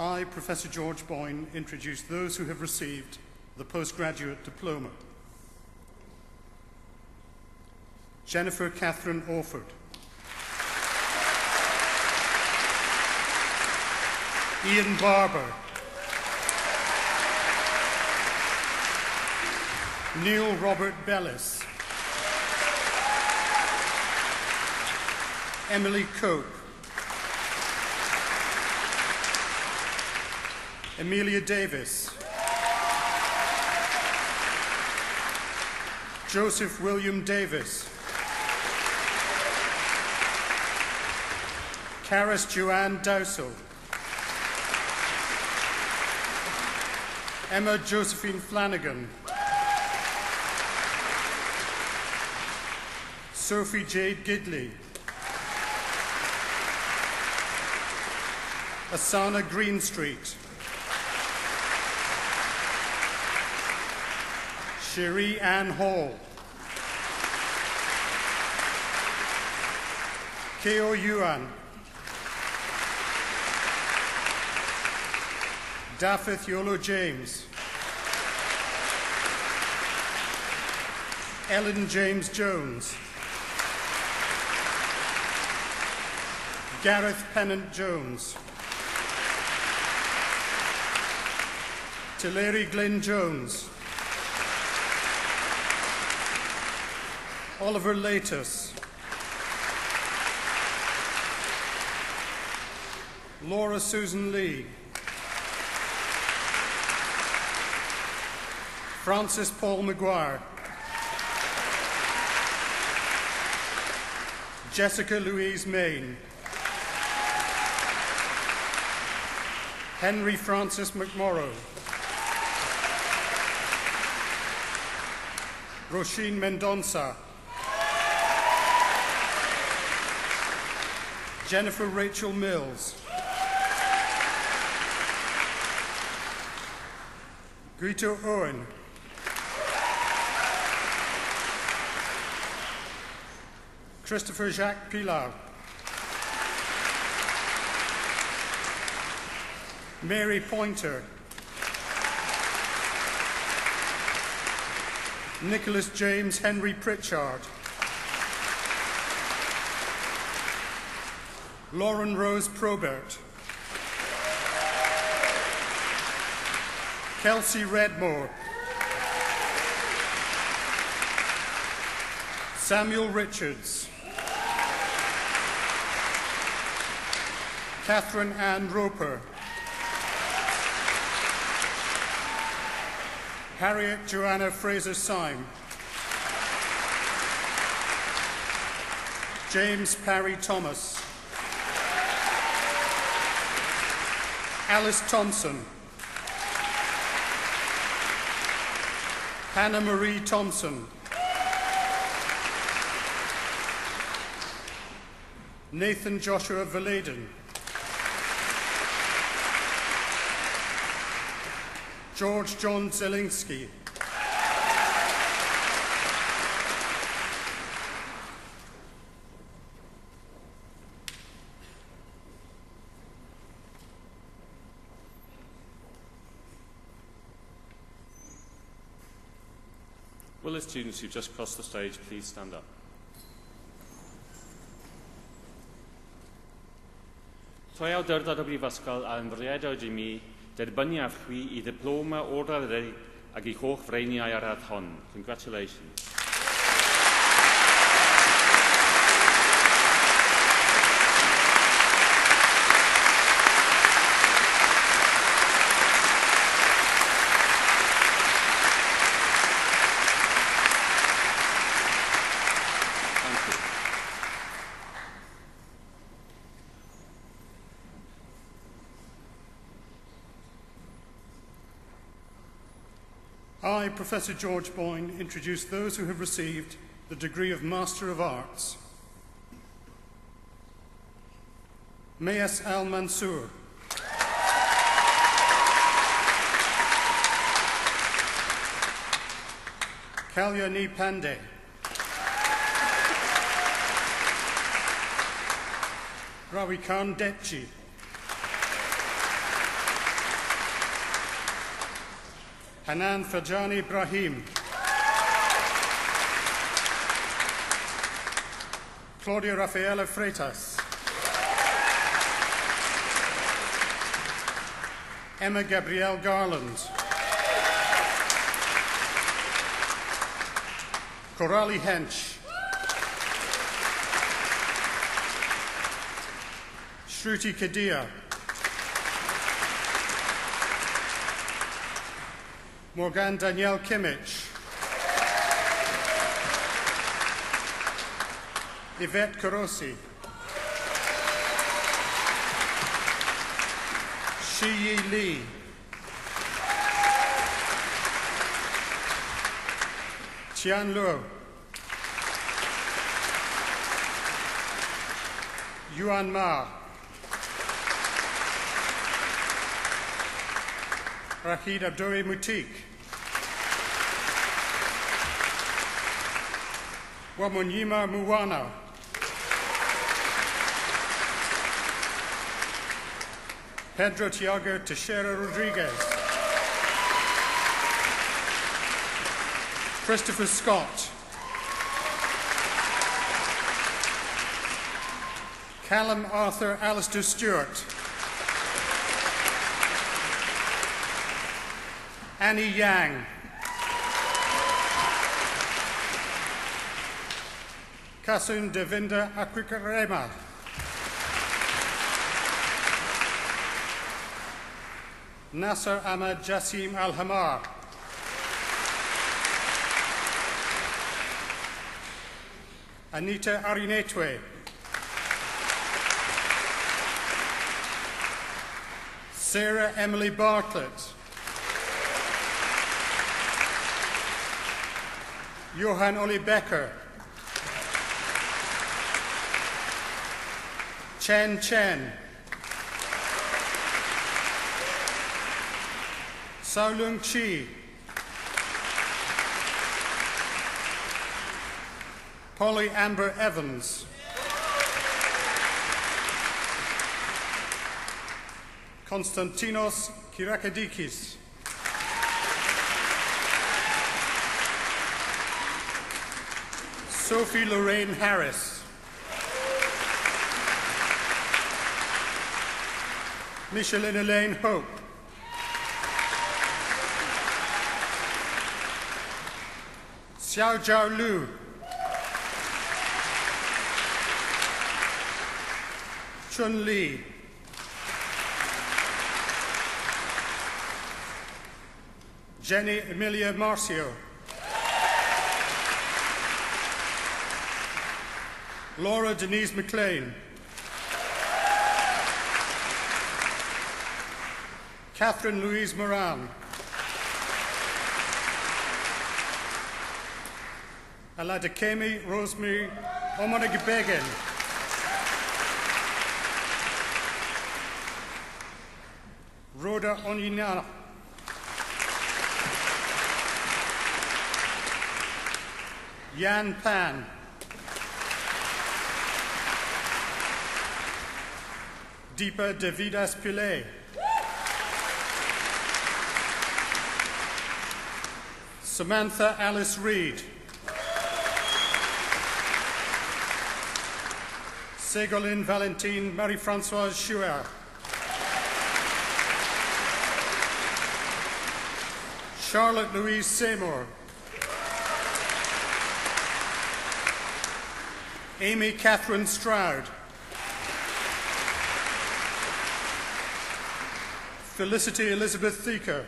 I, Professor George Boyne, introduce those who have received the postgraduate diploma. Jennifer Catherine Orford. Ian Barber. Neil Robert Bellis. Emily Cope. Amelia Davis. Joseph William Davis. Caris Joanne Dowsell. Emma Josephine Flanagan. Sophie Jade Gidley. Asana Greenstreet. Cherie Ann Hall. Keo Yuan. Daphith Yolo James. Ellen James Jones. Gareth Pennant Jones. Tulare Glyn Jones. Oliver Latus. Laura Susan Lee. Francis Paul Maguire. Jessica Louise Main. Henry Francis McMorrow. Roisin Mendonça. Jennifer Rachel Mills. Guido Owen. Christopher Jacques Pilar. Mary Pointer. Nicholas James Henry Pritchard. Lauren Rose Probert. Kelsey Redmore. Samuel Richards. Catherine Ann Roper. Harriet Joanna Fraser-Syme. James Parry Thomas. Alice Thompson. Hannah Marie Thompson. Nathan Joshua Verladen. George John Zielinski. Will the students who've just crossed the stage please stand up? Troi awdurdod o brifysgol a ymwriadwyd i mi derbyniaf chwi I diploma o'r arddeg ag I holl freiniau ar ardd hon. Congratulations. I, Professor George Boyne, introduce those who have received the degree of Master of Arts. Mayas Al-Mansour. Kalyani Pandey. Ravikant Detji. Hanan Fajani Ibrahim. Claudia Rafaela Freitas. Emma Gabrielle Garland. Coralie Hench. Shruti Kadia. Morgan Danielle Kimmich. Yvette Korosi. Shi-Yi Lee. Qian Luo. Yuan Ma. Rashid Abduri Mutik. Wamunyima Muwana. Pedro Tiago Teixeira Rodriguez. Christopher Scott. Callum Arthur Alistair Stewart. Annie Yang. Kasun Devinda Akwikarema. Nasser Ahmad Jassim Al-Hamar. Anita Arinetwe. Sarah Emily Bartlett. Johan Oli Becker. Chen Chen. Saolung Chi. Polly Amber Evans. Konstantinos Kirakadikis. Sophie Lorraine Harris. Micheline Elaine Hope. Xiao Jiao Lu. Shun Lee. Jenny Emilia Marcio. Laura Denise McLean. Catherine Louise Moran. Aladakemi Rosemary Omonagibegin. Rhoda Onyina. Yan Pan. Deepa Davidas Pillay. Samantha Alice Reed. Ségolène Valentine Marie-Françoise Chouard. Charlotte Louise Seymour. Amy Catherine Stroud. Felicity Elizabeth Thieker.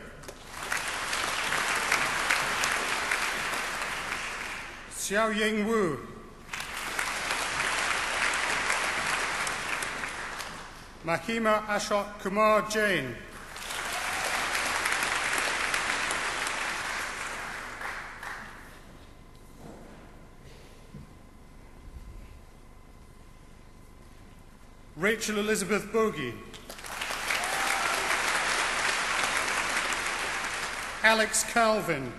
Xiao Ying Wu. Mahima Ashok Kumar Jain. Rachel Elizabeth Bogie. Alex Calvin.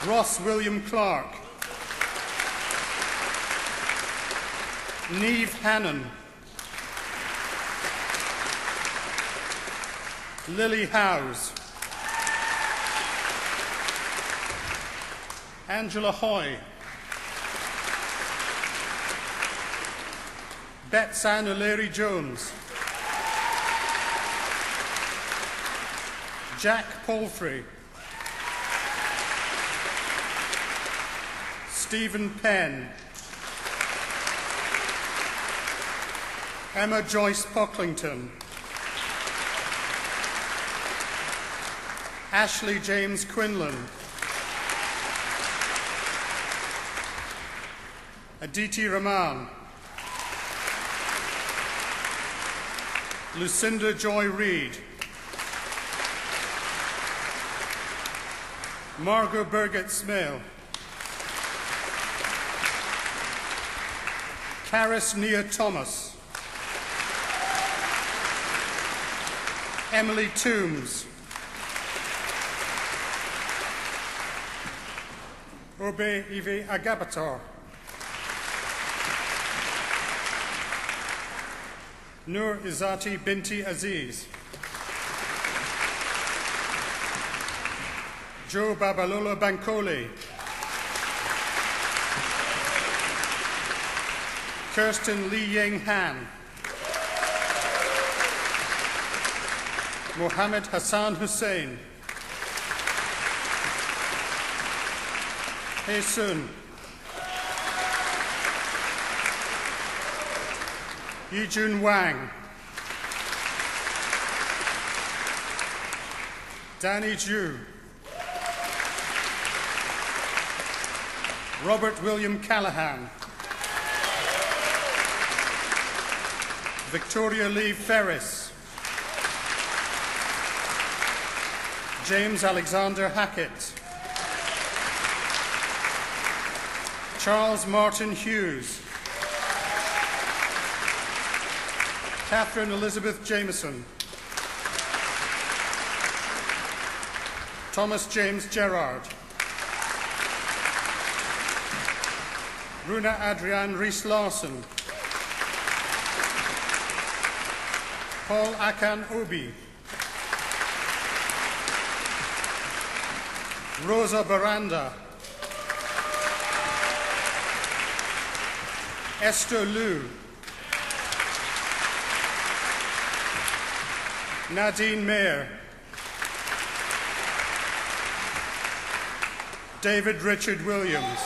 Ross William Clark. Neve Hannon. Lily Howes. Angela Hoy. Betsan O'Leary Jones. Jack Palfrey. Stephen Penn. Emma Joyce Pocklington. Ashley James Quinlan. Aditi Raman. Lucinda Joy Reid. Margot Birgit Smale. Caris Nia Thomas. Emily Toombs. Obe Ive Agabator. Nur Izati Binti Aziz. Joe Babalola Bankole. Kirsten Lee Ying Han. Mohammed Hassan Hussein. Hei Sun. Yijun Wang. Danny Ju. Robert William Callahan. Victoria Lee Ferris. James Alexander Hackett. Charles Martin Hughes. Catherine Elizabeth Jameson. Thomas James Gerard. Runa Adrian Rees-Larson. Paul Akan Obi. Rosa Baranda. Esther Liu. Nadine Mayer. David Richard Williams.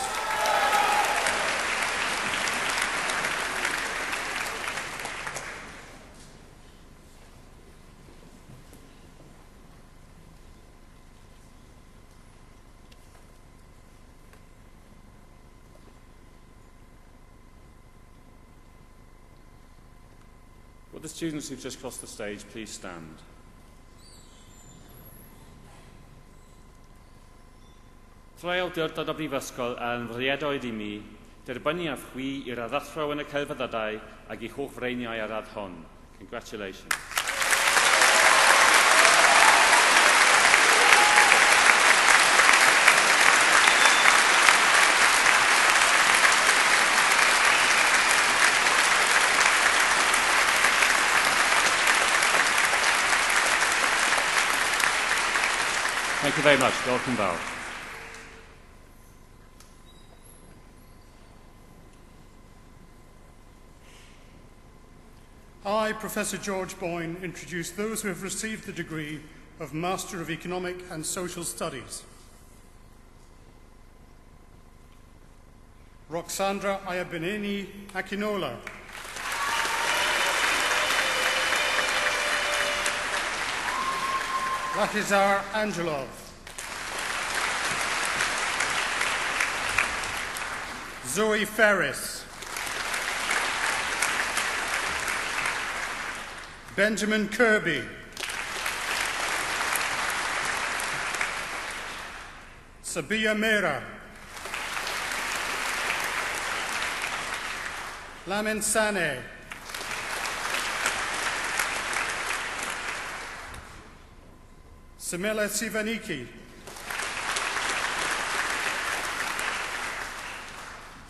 Will the students who've just crossed the stage please stand? Troi awdurdod o brifysgol yn fwriadoedd I mi, derbyniaf chwi i'r addathro yn y celfyddydau ac I hoff reiniau ar radd hon. Congratulations. Thank you very much. Welcome back. I, Professor George Boyne, introduce those who have received the degree of Master of Economic and Social Studies. Roxandra Ayabenini Akinola. Lakizar Angelov. Zoe Ferris. Benjamin Kirby. Sabia Mera. Lamin Sane. Samela Sivaniki.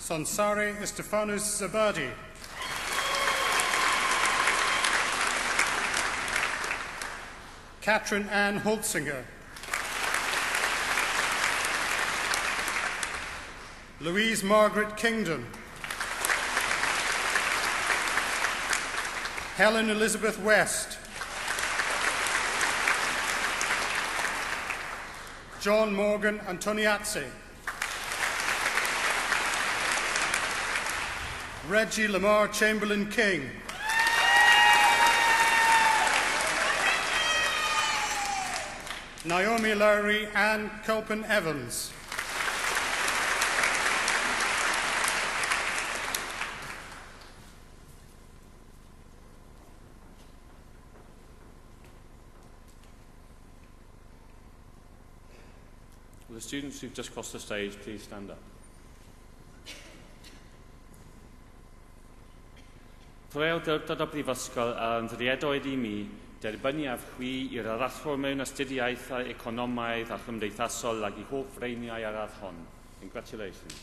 Sansari Estefanus Zabadi. Katrin Ann Holtzinger. Louise Margaret Kingdon. Helen Elizabeth West. John Morgan Antoniazzi. Reggie Lamar Chamberlain King. Naomi Lowry Ann Culpin Evans. Will the students who've just crossed the stage please stand up? Troi awdurdod o brifysgol yn ddriedoedd I mi, derbyniaf chwi i'r arathro mewn astudiaethau economaidd a chymdeithasol ag I hoff reiniau ar radd hon. Congratulations.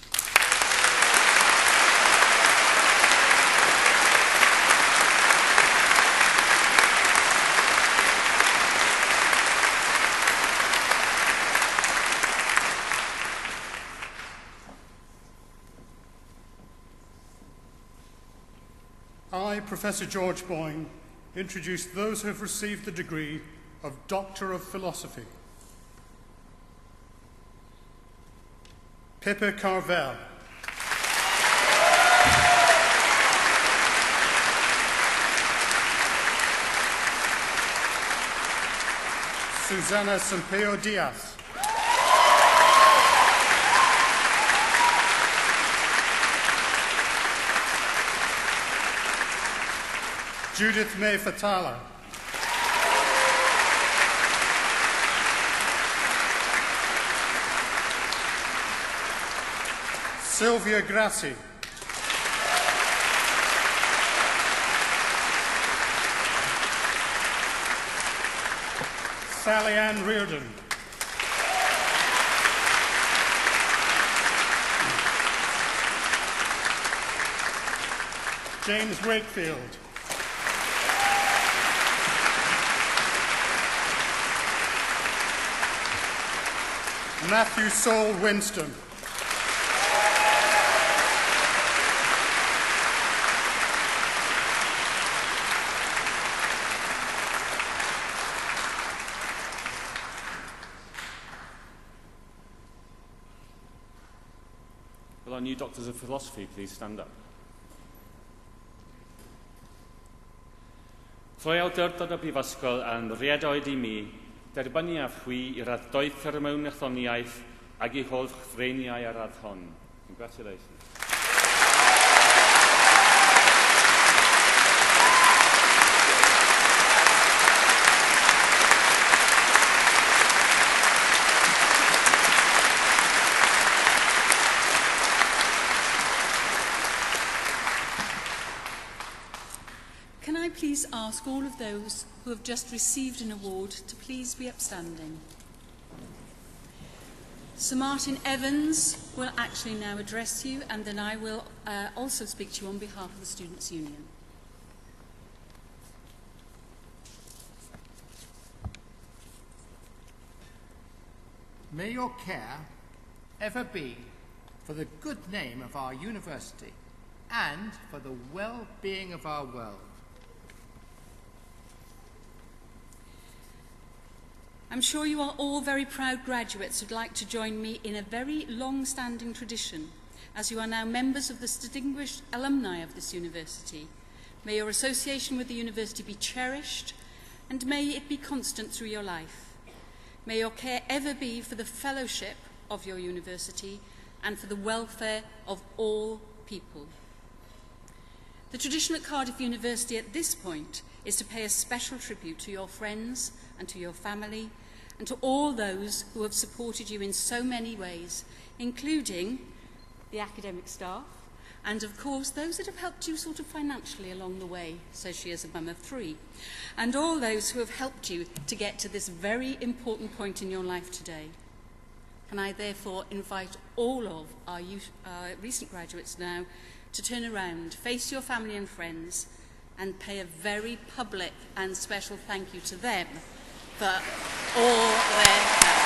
I, Professor George Boyne, introduce those who have received the degree of Doctor of Philosophy. Pippa Carvel. Susana Sampaio Diaz. Judith May Fatala. Sylvia Grassi. Sally Ann Reardon. James Wakefield. Matthew Saul Winston. Will our new Doctors of Philosophy please stand up? Troi awdurdod o brifysgol yn riedoedd I mi, derbyniaf chwi i'r addoethur mewn ethoniaeth ag I holl freiniau ar radd hon. Congratulations. can I please ask all of those who have just received an award to please be upstanding? Sir Martin Evans will actually now address you, and then I will also speak to you on behalf of the Students' Union. May your care ever be for the good name of our university and for the well-being of our world. I'm sure you are all very proud graduates who'd like to join me in a very long-standing tradition, as you are now members of the distinguished alumni of this university. May your association with the university be cherished, and may it be constant through your life. May your care ever be for the fellowship of your university and for the welfare of all people. The tradition at Cardiff University at this point is to pay a special tribute to your friends and to your family and to all those who have supported you in so many ways, including the academic staff and, of course, those that have helped you sort of financially along the way, says she is a mum of 3, and all those who have helped you to get to this very important point in your life today. And I therefore invite all of our recent graduates now to turn around, face your family and friends, and pay a very public and special thank you to them for all their help.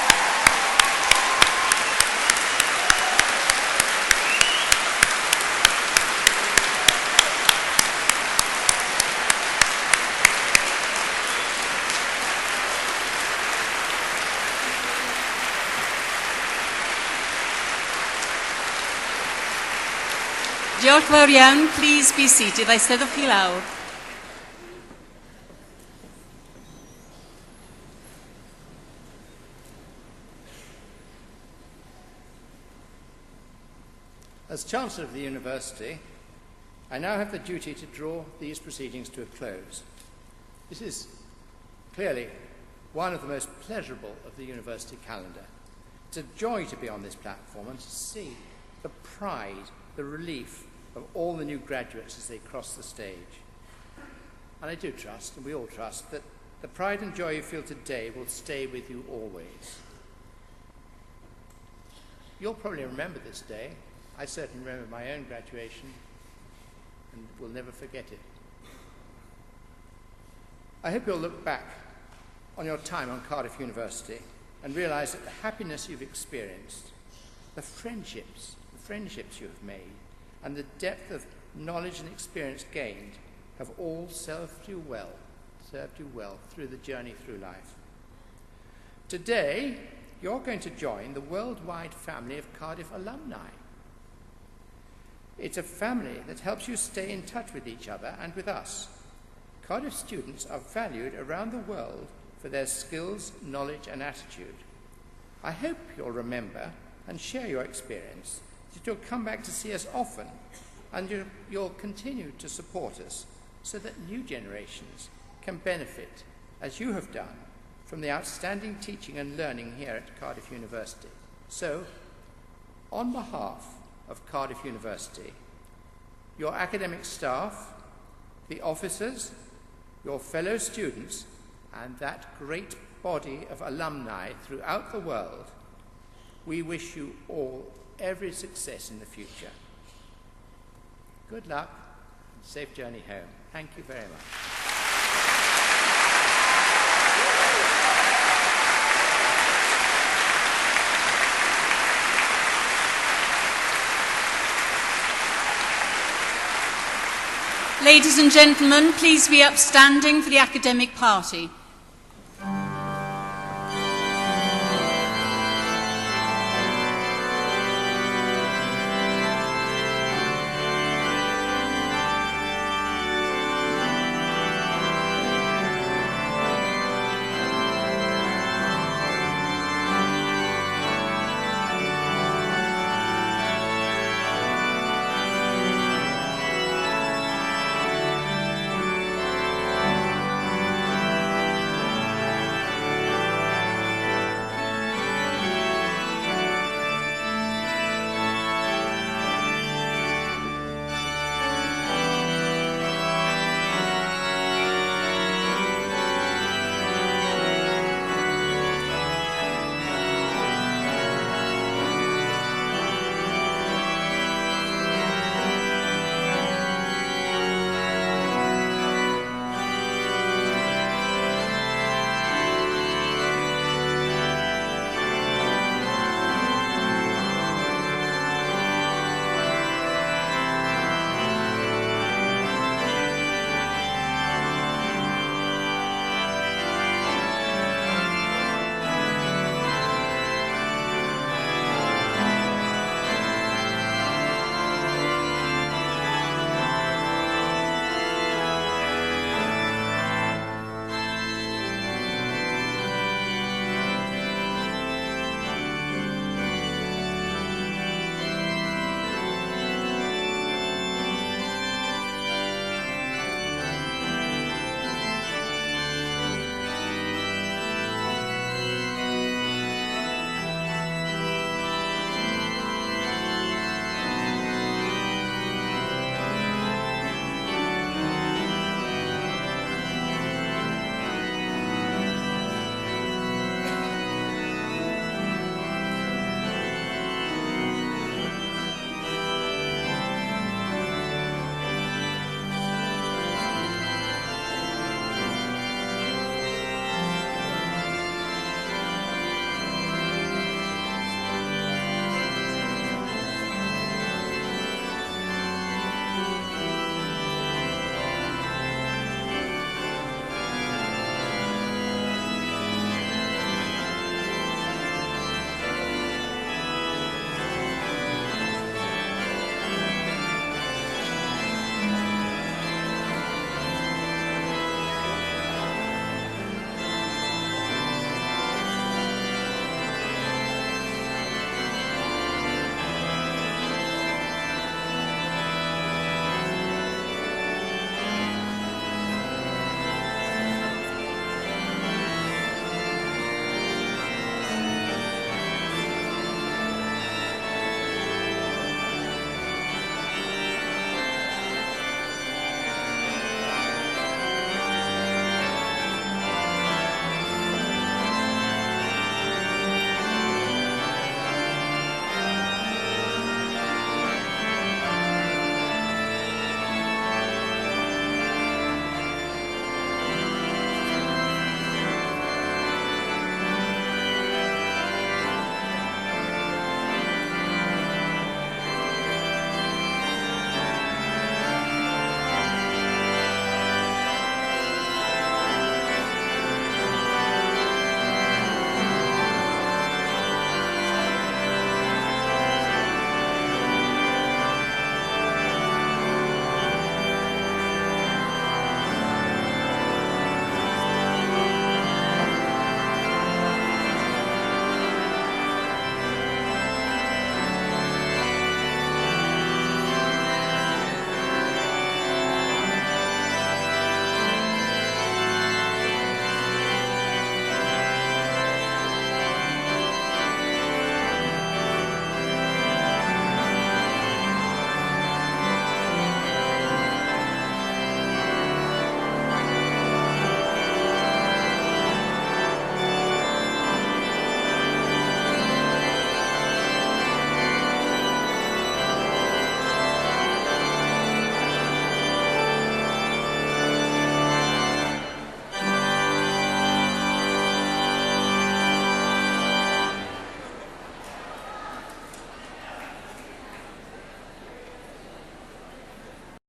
Diolch fawr iawn, please be seated. Eisteddwch chi lawr. As Chancellor of the University, I now have the duty to draw these proceedings to a close. This is clearly one of the most pleasurable of the university calendar. It's a joy to be on this platform and to see the pride, the relief of all the new graduates as they cross the stage. And I do trust, and we all trust, that the pride and joy you feel today will stay with you always. You'll probably remember this day. I certainly remember my own graduation and will never forget it. I hope you'll look back on your time on Cardiff University and realise that the happiness you've experienced, the friendships you have made, and the depth of knowledge and experience gained have all served you well through the journey through life. Today, you're going to join the worldwide family of Cardiff alumni. It's a family that helps you stay in touch with each other and with us. Cardiff students are valued around the world for their skills, knowledge, and attitude. I hope you'll remember and share your experience, that you'll come back to see us often, and you'll continue to support us so that new generations can benefit, as you have done, from the outstanding teaching and learning here at Cardiff University. So, on behalf of Cardiff University, your academic staff, the officers, your fellow students, and that great body of alumni throughout the world, we wish you all every success in the future. Good luck and safe journey home. Thank you very much. Ladies and gentlemen, please be upstanding for the academic party.